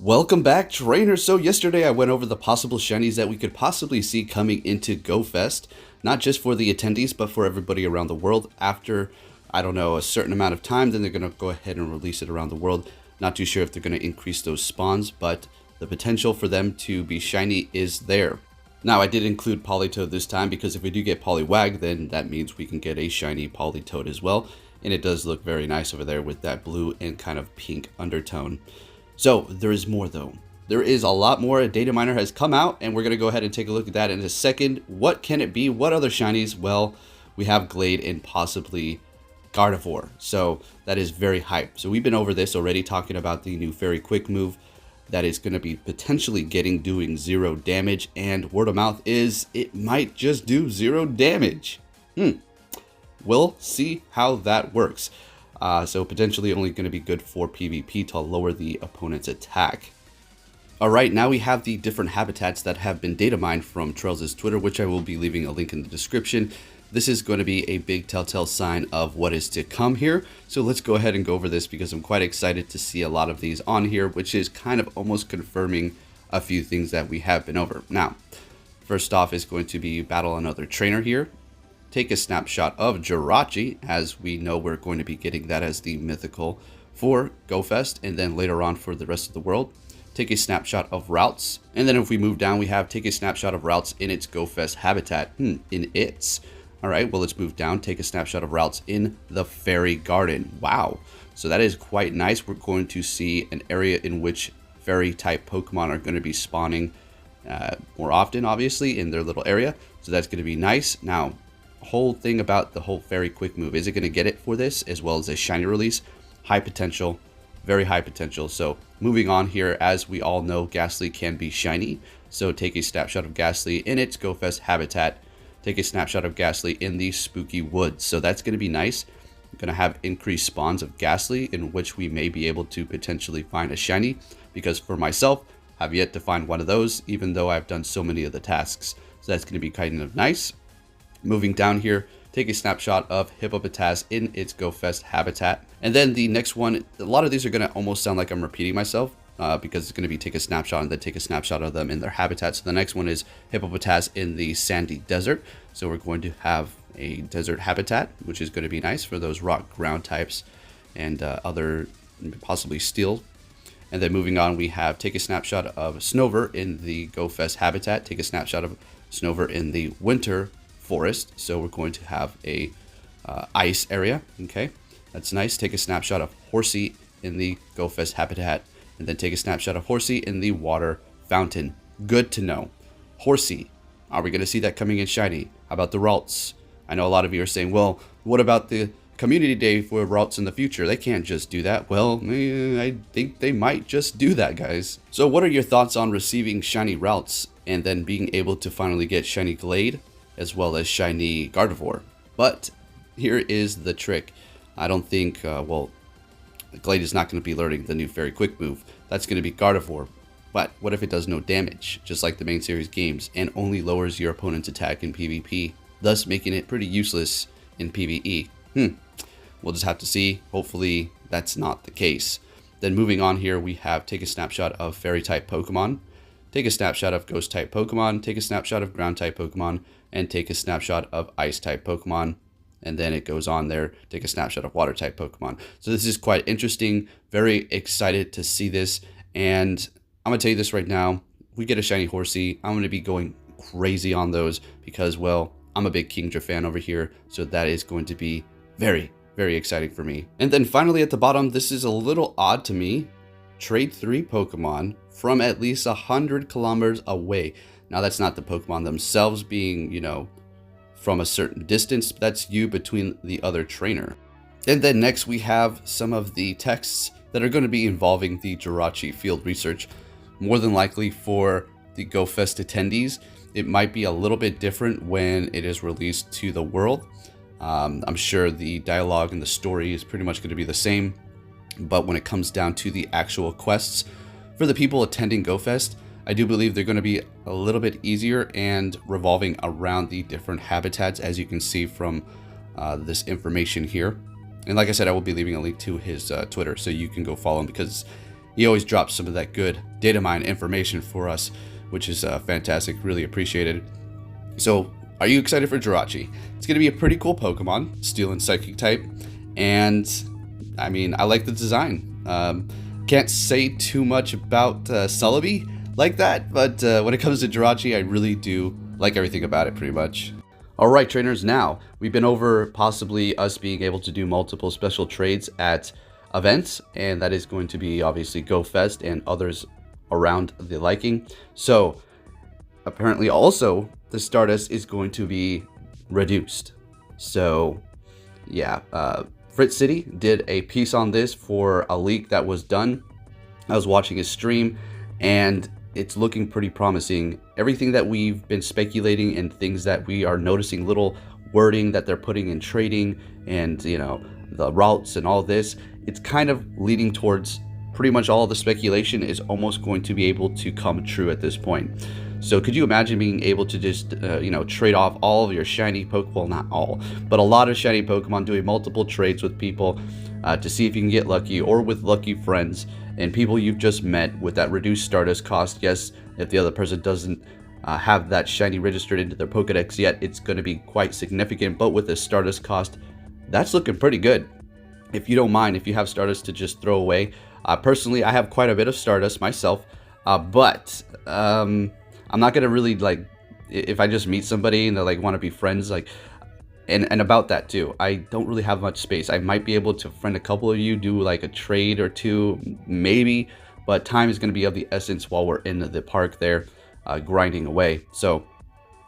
Welcome back, trainers. So yesterday I went over the possible shinies that we could possibly see coming into GoFest, not just for the attendees, but for everybody around the world. After, I don't know, a certain amount of time, then they're going to go ahead and release it around the world. Not too sure if they're going to increase those spawns, but the potential for them to be shiny is there. Now, I did include Politoed this time because if we do get Poliwag, then that means we can get a shiny Politoed as well. And it does look very nice over there with that blue and kind of pink undertone. So there is more though. There is a lot more. A data miner has come out and we're going to go ahead and take a look at that in a second. What can it be? What other shinies? Well, we have Glade and possibly Gardevoir. So that is very hype. So we've been over this already, talking about the new Fairy Quick move that is going to be potentially doing 0 damage, and word of mouth is it might just do 0 damage. We'll see how that works. So potentially only going to be good for PvP to lower the opponent's attack. Alright, now we have the different habitats that have been data mined from Trails' Twitter, which I will be leaving a link in the description. This is going to be a big telltale sign of what is to come here. So let's go ahead and go over this because I'm quite excited to see a lot of these on here, which is kind of almost confirming a few things that we have been over. Now, first off is going to be battle another trainer here. Take a snapshot of Jirachi, as we know we're going to be getting that as the mythical for GoFest, and then later on for the rest of the world. Take a snapshot of Ralts, and then if we move down, we have take a snapshot of Ralts in its GoFest habitat. All right, well, let's move down. Take a snapshot of Ralts in the Fairy Garden. Wow. So that is quite nice. We're going to see an area in which fairy-type Pokemon are going to be spawning more often, obviously, in their little area. So that's going to be nice. Now, whole thing about the whole Fairy Quick move. Is it going to get it for this, as well as a shiny release? High potential. Very high potential. So moving on here, as we all know, Ghastly can be shiny. So take a snapshot of Ghastly in its GoFest habitat. Take a snapshot of Ghastly in the Spooky Woods. So that's going to be nice. We're going to have increased spawns of Ghastly, in which we may be able to potentially find a shiny, because for myself, I've yet to find one of those, even though I've done so many of the tasks. So that's going to be kind of nice. Moving down here, take a snapshot of Hippopotas in its GoFest habitat. And then the next one, a lot of these are going to almost sound like I'm repeating myself, because it's going to be take a snapshot and then take a snapshot of them in their habitat. So the next one is Hippopotas in the Sandy Desert. So we're going to have a desert habitat, which is going to be nice for those rock ground types and other possibly steel. And then moving on, we have take a snapshot of Snover in the GoFest habitat. Take a snapshot of Snover in the Winter Forest. So we're going to have a ice area. Okay, that's nice. Take a snapshot of Horsey in the GoFest habitat. And then take a snapshot of Horsey in the water fountain. Good to know. Horsey, are we going to see that coming in shiny? How about the Ralts? I know a lot of you are saying, well, what about the community day for Ralts in the future? They can't just do that. Well, I think they might just do that, guys. So what are your thoughts on receiving shiny Ralts and then being able to finally get shiny Glade as well as shiny Gardevoir? But here is the trick. I don't think, Glade is not going to be learning the new Fairy Quick move. That's going to be Gardevoir. But what if it does no damage, just like the main series games, and only lowers your opponent's attack in PvP, thus making it pretty useless in PvE? We'll just have to see. Hopefully that's not the case. Then moving on here, we have take a snapshot of Fairy-type Pokemon, take a snapshot of Ghost-type Pokemon, take a snapshot of Ground-type Pokemon, and take a snapshot of Ice-type Pokemon. And then it goes on there, take a snapshot of water type Pokemon. So this is quite interesting. Very excited to see this. And I'm going to tell you this right now. If we get a shiny Horsey, I'm going to be going crazy on those because, well, I'm a big Kingdra fan over here. So that is going to be very, very exciting for me. And then finally at the bottom, this is a little odd to me. Trade 3 Pokemon from at least 100 kilometers away. Now that's not the Pokemon themselves being, from a certain distance, that's you between the other trainer. And then next we have some of the texts that are going to be involving the Jirachi field research. More than likely for the GoFest attendees, it might be a little bit different when it is released to the world. I'm sure the dialogue and the story is pretty much going to be the same, but when it comes down to the actual quests for the people attending GoFest, I do believe they're going to be a little bit easier and revolving around the different habitats, as you can see from this information here. And like I said, I will be leaving a link to his Twitter, so you can go follow him, because he always drops some of that good data mine information for us, which is fantastic, really appreciated. So, are you excited for Jirachi? It's going to be a pretty cool Pokemon, Steel and Psychic type, and I mean, I like the design. Can't say too much about Celebi like that, but when it comes to Jirachi, I really do like everything about it pretty much. Alright trainers, now we've been over possibly us being able to do multiple special trades at events, and that is going to be obviously GoFest and others around the liking. So apparently also the Stardust is going to be reduced. So yeah, Fritz City did a piece on this for a leak that was done. I was watching his stream and it's looking pretty promising. Everything that we've been speculating and things that we are noticing, little wording that they're putting in trading and, you know, the Ralts and all this, it's kind of leading towards pretty much all the speculation is almost going to be able to come true at this point. So could you imagine being able to just, you know, trade off all of your shiny Pokemon, well, not all, but a lot of shiny Pokemon, doing multiple trades with people to see if you can get lucky, or with lucky friends and people you've just met with that reduced Stardust cost. Yes, if the other person doesn't have that shiny registered into their Pokedex yet, it's going to be quite significant, but with the Stardust cost, that's looking pretty good. If you don't mind, if you have Stardust to just throw away. Personally, I have quite a bit of Stardust myself, but I'm not gonna really, like, if I just meet somebody and they like want to be friends, like, and about that too, I don't really have much space. I might be able to friend a couple of you, do like a trade or two, maybe, but time is going to be of the essence while we're in the park there, grinding away. So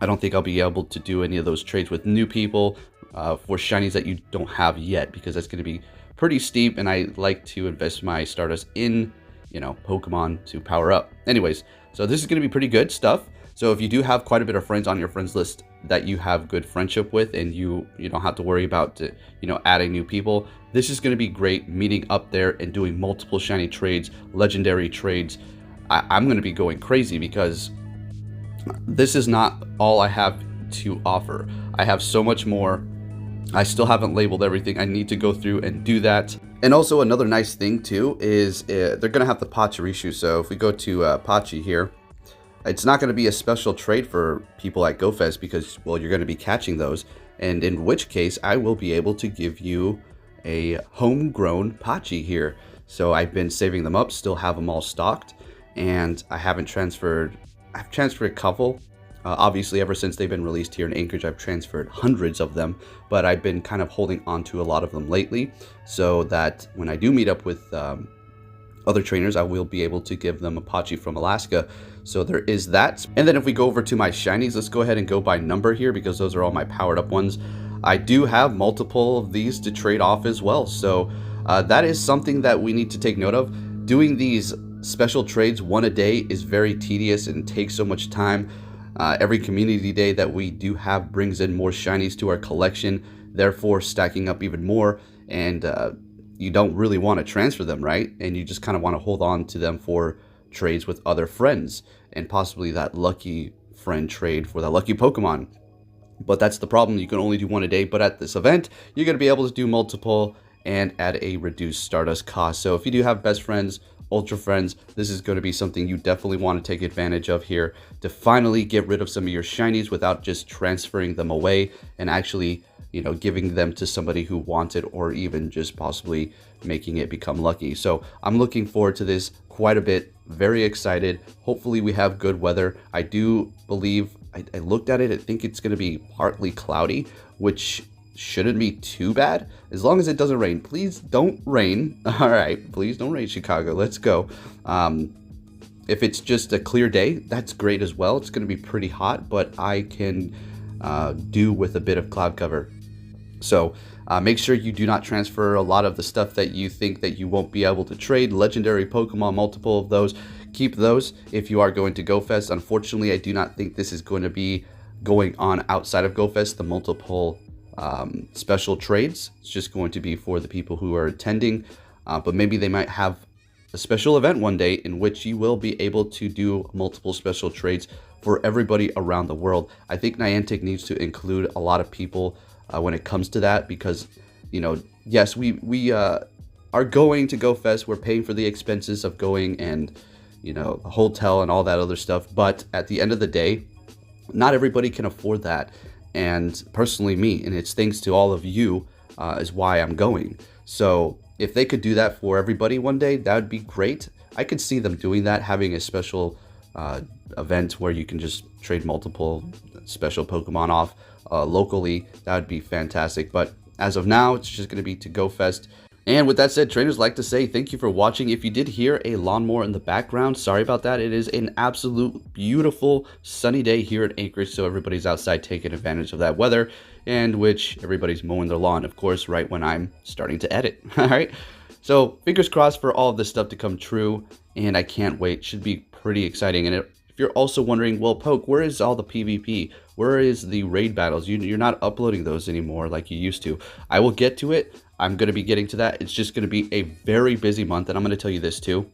I don't think I'll be able to do any of those trades with new people for shinies that you don't have yet, because that's going to be pretty steep, and I like to invest my Stardust in, you know, Pokemon to power up. Anyways, so this is going to be pretty good stuff. So if you do have quite a bit of friends on your friends list that you have good friendship with, and you don't have to worry about you know, adding new people, this is going to be great, meeting up there and doing multiple shiny trades, legendary trades. I'm going to be going crazy because this is not all I have to offer. I have so much more. I still haven't labeled everything. I need to go through and do that. And also another nice thing too is they're going to have the Pachirisu. So if we go to Pachi here, it's not going to be a special trade for people at GoFest because, well, you're going to be catching those. And in which case, I will be able to give you a homegrown Pachi here. So I've been saving them up, still have them all stocked. And I haven't transferred, I've transferred a couple. Obviously, ever since they've been released here in Anchorage, I've transferred hundreds of them. But I've been kind of holding on to a lot of them lately, so that when I do meet up with other trainers, I will be able to give them a Pachi from Alaska. So there is that. And then if we go over to my shinies, let's go ahead and go by number here, because those are all my powered up ones. I do have multiple of these to trade off as well. So that is something that we need to take note of. Doing these special trades one a day is very tedious and takes so much time. Every community day that we do have brings in more shinies to our collection, therefore stacking up even more. And you don't really want to transfer them, right? And you just kind of want to hold on to them for trades with other friends, and possibly that lucky friend trade for that lucky Pokemon. But that's the problem. You can only do one a day. But at this event, you're going to be able to do multiple and at a reduced Stardust cost. So if you do have best friends, ultra friends, this is going to be something you definitely want to take advantage of here to finally get rid of some of your shinies without just transferring them away and actually, you know, giving them to somebody who wants it, or even just possibly making it become lucky. So I'm looking forward to this quite a bit. Very excited. Hopefully we have good weather. I do believe, I looked at it, I think it's going to be partly cloudy, which shouldn't be too bad as long as it doesn't rain. Please don't rain. All right, please don't rain, Chicago. Let's go. If it's just a clear day, that's great as well. It's going to be pretty hot, but I can do with a bit of cloud cover. So make sure you do not transfer a lot of the stuff that you think that you won't be able to trade. Legendary Pokemon, multiple of those. Keep those if you are going to GoFest. Unfortunately, I do not think this is going to be going on outside of GoFest, the multiple special trades. It's just going to be for the people who are attending. But maybe they might have a special event one day in which you will be able to do multiple special trades for everybody around the world. I think Niantic needs to include a lot of people when it comes to that, because, you know, yes, we are going to Go Fest. We're paying for the expenses of going and, you know, the hotel and all that other stuff. But at the end of the day, not everybody can afford that. And personally, me, and it's thanks to all of you, is why I'm going. So if they could do that for everybody one day, that would be great. I could see them doing that, having a special event where you can just trade multiple special Pokemon off locally. That would be fantastic. But as of now, it's just going to be to Go Fest. And with that said, trainers, like to say thank you for watching. If you did hear a lawnmower in the background, sorry about that. It is an absolute beautiful sunny day here at Anchorage, so everybody's outside taking advantage of that weather, and which everybody's mowing their lawn, of course, right when I'm starting to edit. All right, so fingers crossed for all of this stuff to come true, and I can't wait. Should be pretty exciting. And if you're also wondering, well, Poke, where is all the PvP? Where is the raid battles? You're not uploading those anymore like you used to. I will get to it. I'm going to be getting to that. It's just going to be a very busy month. And I'm going to tell you this too.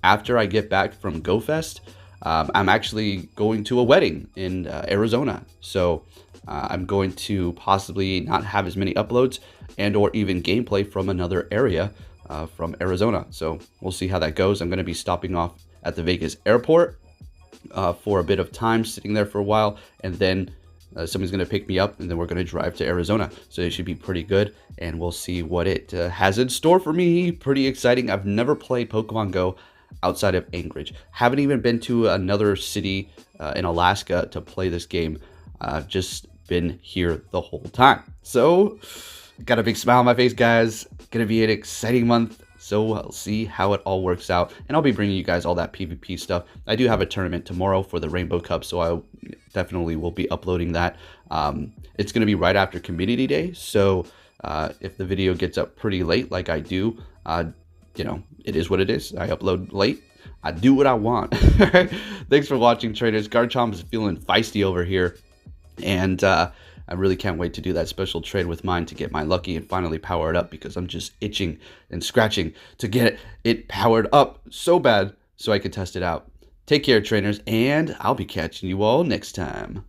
After I get back from GoFest, I'm actually going to a wedding in Arizona. So I'm going to possibly not have as many uploads and or even gameplay from another area from Arizona. So we'll see how that goes. I'm going to be stopping off at the Vegas airport for a bit of time, sitting there for a while, and then somebody's going to pick me up, and then we're going to drive to Arizona. So it should be pretty good, and we'll see what it has in store for me. Pretty exciting. I've never played Pokemon Go outside of Anchorage. Haven't even been to another city in Alaska to play this game. I've just been here the whole time. So got a big smile on my face, guys. Gonna be an exciting month. So we'll see how it all works out. And I'll be bringing you guys all that PvP stuff. I do have a tournament tomorrow for the Rainbow Cup, so I definitely will be uploading that. It's going to be right after Community Day. So if the video gets up pretty late, like I do, you know, it is what it is. I upload late. I do what I want. Thanks for watching, traders. Garchomp is feeling feisty over here. And I really can't wait to do that special trade with mine to get my lucky and finally power it up, because I'm just itching and scratching to get it powered up so bad so I can test it out. Take care, trainers, and I'll be catching you all next time.